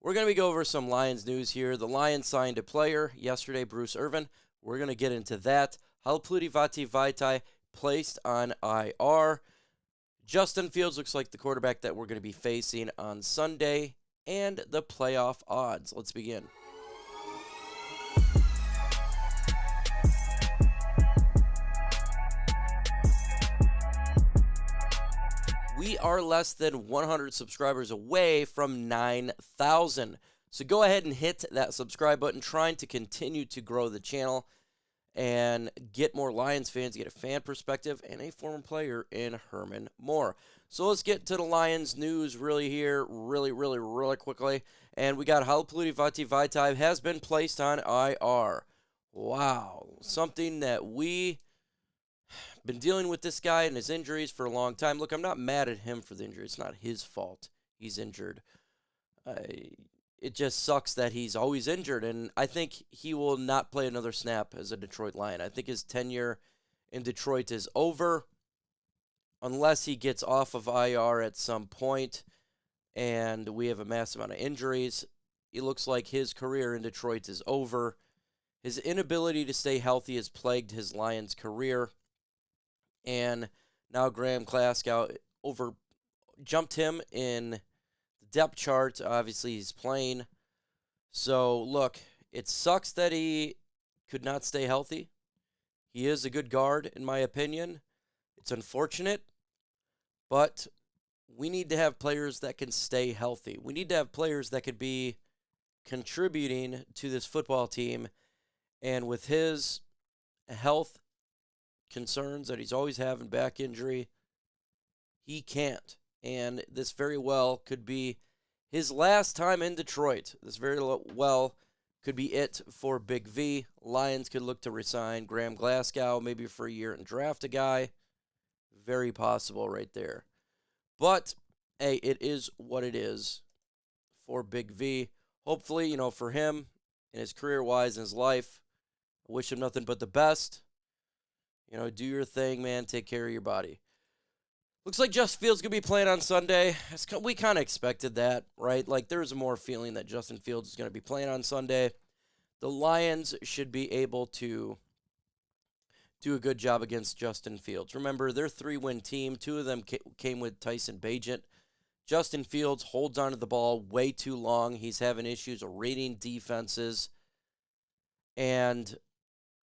We're going to go over some Lions news here. The Lions signed a player yesterday, Bruce Irvin. We're going to get into that. Halpluti Vaitai placed on IR. Justin Fields looks like the quarterback that we're going to be facing on Sunday, and the playoff odds. Let's begin. We are less than 100 subscribers away from 9,000. So go ahead and hit that subscribe button, trying to continue to grow the channel and get more Lions fans, get a fan perspective, and a former player in Herman Moore. So let's get to the Lions news really quickly. And we got Halpluti Vaitai has been placed on IR. Wow. Something that we been dealing with this guy and his injuries for a long time. Look, I'm not mad at him for the injury. It's not his fault he's injured. It just sucks that he's always injured, and I think he will not play another snap as a Detroit Lion. I think his tenure in Detroit is over unless he gets off of IR at some point and we have a massive amount of injuries. It looks like his career in Detroit is over. His inability to stay healthy has plagued his Lions career, and now Graham Glasgow jumped him in depth chart. Obviously, he's playing. So, look, it sucks that he could not stay healthy. He is a good guard, in my opinion. It's unfortunate, but we need to have players that can stay healthy. We need to have players that could be contributing to this football team. And with his health concerns that he's always having, back injury, he can't. And this very well could be his last time in Detroit. This very well could be it for Big V. Lions could look to resign Graham Glasgow maybe for a year and draft a guy. Very possible right there. But, hey, it is what it is for Big V. Hopefully, for him and his career-wise in his life, I wish him nothing but the best. Do your thing, man. Take care of your body. Looks like Justin Fields going to be playing on Sunday. We kind of expected that, right? Like, there's more feeling that Justin Fields is going to be playing on Sunday. The Lions should be able to do a good job against Justin Fields. Remember, they're a 3-win team. 2 of them came with Tyson Bagent. Justin Fields holds onto the ball way too long. He's having issues reading defenses. And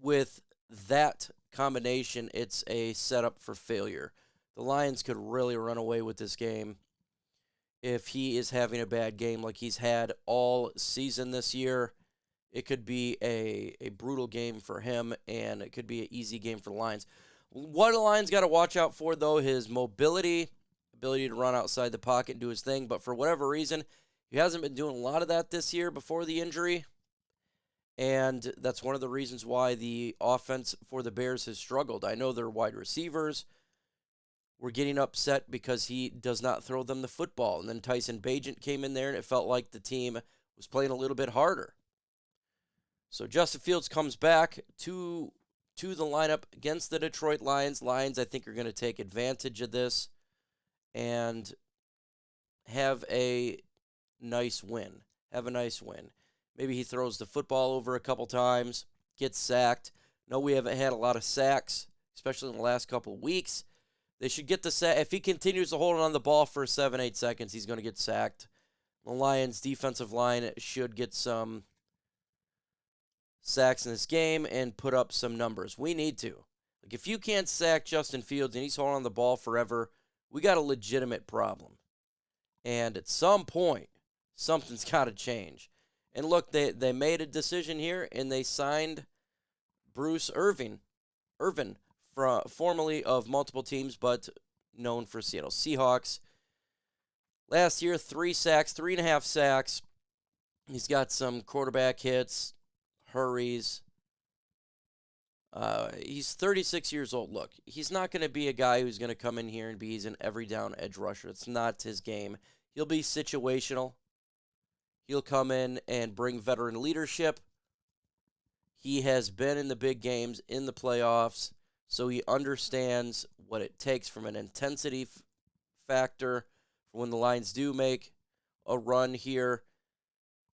with that combination, it's a setup for failure. The Lions could really run away with this game if he is having a bad game like he's had all season this year. It could be a brutal game for him, and it could be an easy game for the Lions. What the Lions got to watch out for, though, his mobility, ability to run outside the pocket and do his thing. But for whatever reason, he hasn't been doing a lot of that this year before the injury. And that's one of the reasons why the offense for the Bears has struggled. I know their wide receivers were getting upset because he does not throw them the football. And then Tyson Bagent came in there, and it felt like the team was playing a little bit harder. So Justin Fields comes back to the lineup against the Detroit Lions. Lions, I think, are going to take advantage of this and have a nice win. Maybe he throws the football over a couple times, gets sacked. No, we haven't had a lot of sacks, especially in the last couple of weeks. They should get the sack. If he continues to hold on the ball for 7-8 seconds, he's going to get sacked. The Lions' defensive line should get some sacks in this game and put up some numbers. We need to. Like, if you can't sack Justin Fields and he's holding on the ball forever, we got a legitimate problem. And at some point, something's got to change. And look, they made a decision here, and they signed Bruce Irvin, formerly of multiple teams, but known for Seattle Seahawks. Last year, 3.5 sacks. He's got some quarterback hits, hurries. He's 36 years old. Look, he's not going to be a guy who's going to come in here and be an every down edge rusher. It's not his game. He'll be situational. He'll come in and bring veteran leadership. He has been in the big games, in the playoffs, so he understands what it takes from an intensity factor for when the Lions do make a run here.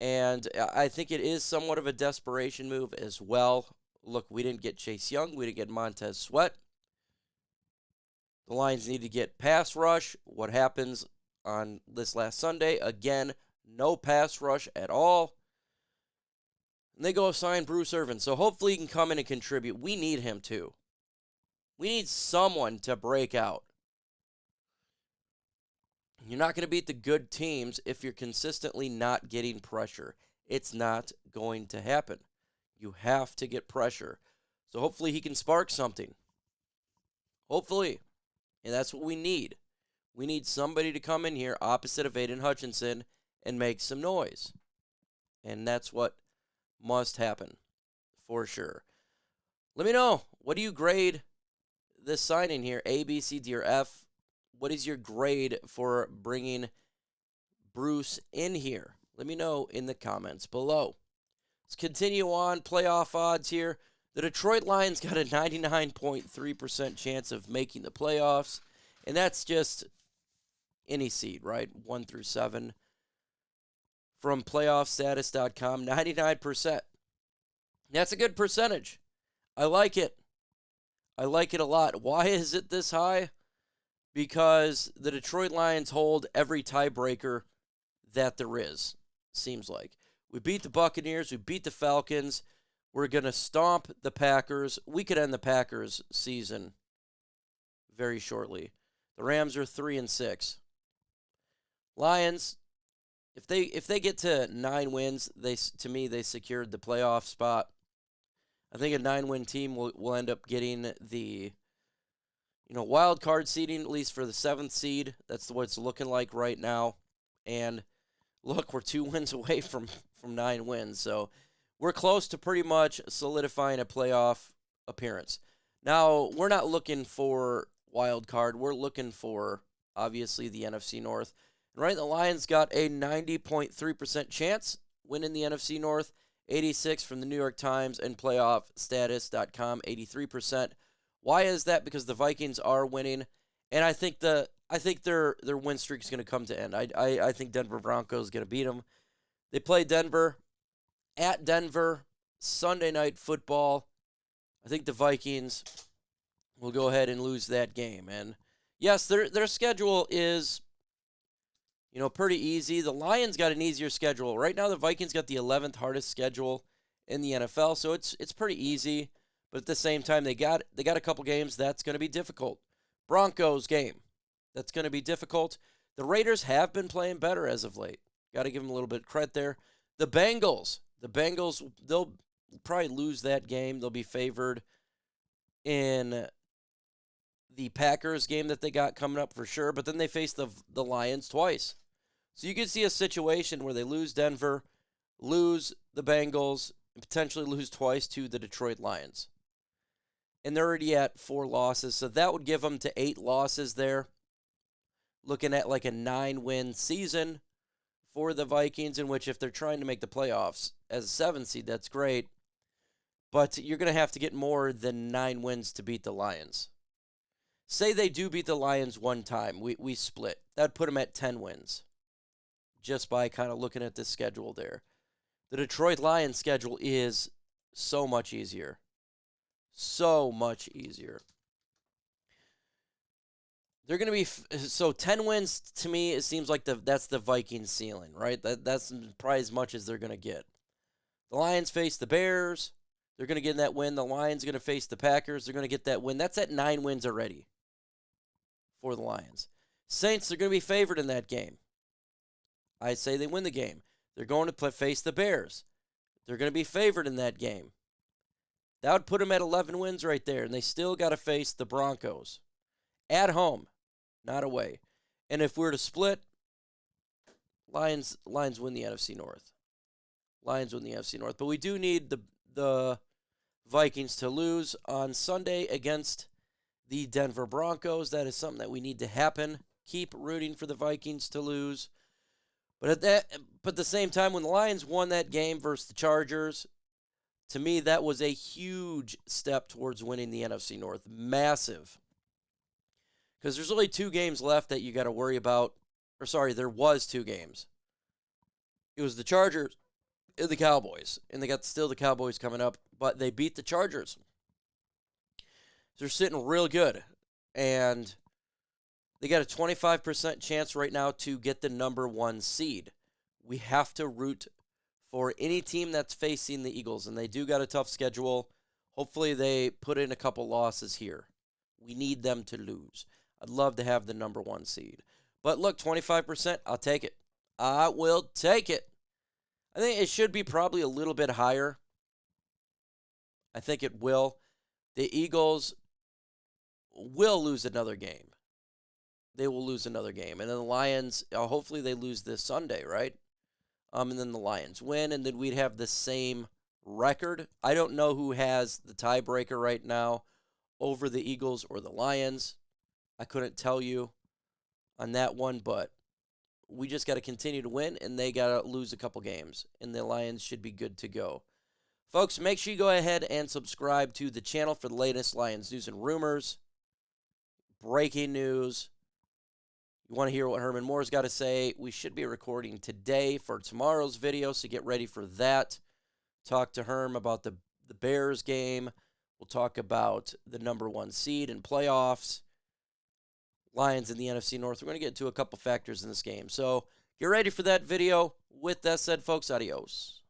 And I think it is somewhat of a desperation move as well. Look, we didn't get Chase Young. We didn't get Montez Sweat. The Lions need to get pass rush. What happens on this last Sunday? Again, no pass rush at all. And they go sign Bruce Irvin. So hopefully he can come in and contribute. We need him too. We need someone to break out. You're not going to beat the good teams if you're consistently not getting pressure. It's not going to happen. You have to get pressure. So hopefully he can spark something. Hopefully. And that's what we need. We need somebody to come in here opposite of Aiden Hutchinson and make some noise. And that's what must happen for sure. Let me know. What do you grade this signing here? A, B, C, D, or F? What is your grade for bringing Bruce in here? Let me know in the comments below. Let's continue on. Playoff odds here. The Detroit Lions got a 99.3% chance of making the playoffs. And that's just any seed, right? 1 through 7. From playoffstatus.com, 99%. That's a good percentage. I like it. I like it a lot. Why is it this high? Because the Detroit Lions hold every tiebreaker that there is, seems like. We beat the Buccaneers. We beat the Falcons. We're going to stomp the Packers. We could end the Packers season very shortly. The Rams are 3-6. Lions, if they get to 9 wins, to me they secured the playoff spot. I think a 9-win team will end up getting the wild card seeding, at least for the 7th seed. That's what it's looking like right now. And look, we're 2 wins away from 9 wins. So we're close to pretty much solidifying a playoff appearance. Now, we're not looking for wild card. We're looking for, obviously, the NFC North. Right, the Lions got a 90.3% chance winning the NFC North, 86 from the New York Times, and playoffstatus.com, 83%. Why is that? Because the Vikings are winning, and I think their win streak is going to come to end. I think Denver Broncos is going to beat them. They play Denver at Denver, Sunday Night Football. I think the Vikings will go ahead and lose that game. And yes, their schedule is pretty easy. The Lions got an easier schedule. Right now, the Vikings got the 11th hardest schedule in the NFL, so it's pretty easy. But at the same time, they got a couple games that's going to be difficult. Broncos game, that's going to be difficult. The Raiders have been playing better as of late. Got to give them a little bit of credit there. The Bengals, they'll probably lose that game. They'll be favored in the Packers game that they got coming up for sure. But then they face the Lions twice. So you could see a situation where they lose Denver, lose the Bengals, and potentially lose twice to the Detroit Lions. And they're already at 4 losses, so that would give them to 8 losses there. Looking at like a 9-win season for the Vikings, in which if they're trying to make the playoffs as a 7 seed, that's great. But you're going to have to get more than 9 wins to beat the Lions. Say they do beat the Lions one time. We split. That would put them at 10 wins. Just by kind of looking at this schedule there. The Detroit Lions schedule is so much easier. So much easier. They're going to be, so 10 wins to me, it seems like that's the Vikings ceiling, right? That's probably as much as they're going to get. The Lions face the Bears. They're going to get that win. The Lions are going to face the Packers. They're going to get that win. That's at 9 wins already for the Lions. Saints are going to be favored in that game. I say they win the game. They're going to face the Bears. They're going to be favored in that game. That would put them at 11 wins right there, and they still got to face the Broncos. At home, not away. And if we're to split, Lions win the NFC North. Lions win the NFC North. But we do need the Vikings to lose on Sunday against the Denver Broncos. That is something that we need to happen. Keep rooting for the Vikings to lose. But at the same time, when the Lions won that game versus the Chargers, to me, that was a huge step towards winning the NFC North. Massive. Because there's only 2 games left that you got to worry about. Or sorry, there was 2 games. It was the Chargers the Cowboys. And they got still the Cowboys coming up, but they beat the Chargers. They're sitting real good. And they got a 25% chance right now to get the number 1 seed. We have to root for any team that's facing the Eagles, and they do got a tough schedule. Hopefully they put in a couple losses here. We need them to lose. I'd love to have the number 1 seed. But look, 25%, I'll take it. I will take it. I think it should be probably a little bit higher. I think it will. The Eagles will lose another game. They will lose another game. And then the Lions, hopefully they lose this Sunday, right? And then the Lions win, and then we'd have the same record. I don't know who has the tiebreaker right now over the Eagles or the Lions. I couldn't tell you on that one, but we just got to continue to win, and they got to lose a couple games, and the Lions should be good to go. Folks, make sure you go ahead and subscribe to the channel for the latest Lions news and rumors, breaking news. You want to hear what Herman Moore's got to say? We should be recording today for tomorrow's video, so get ready for that. Talk to Herm about the Bears game. We'll talk about the number 1 seed in playoffs. Lions in the NFC North. We're going to get into a couple factors in this game. So get ready for that video. With that said, folks, adios.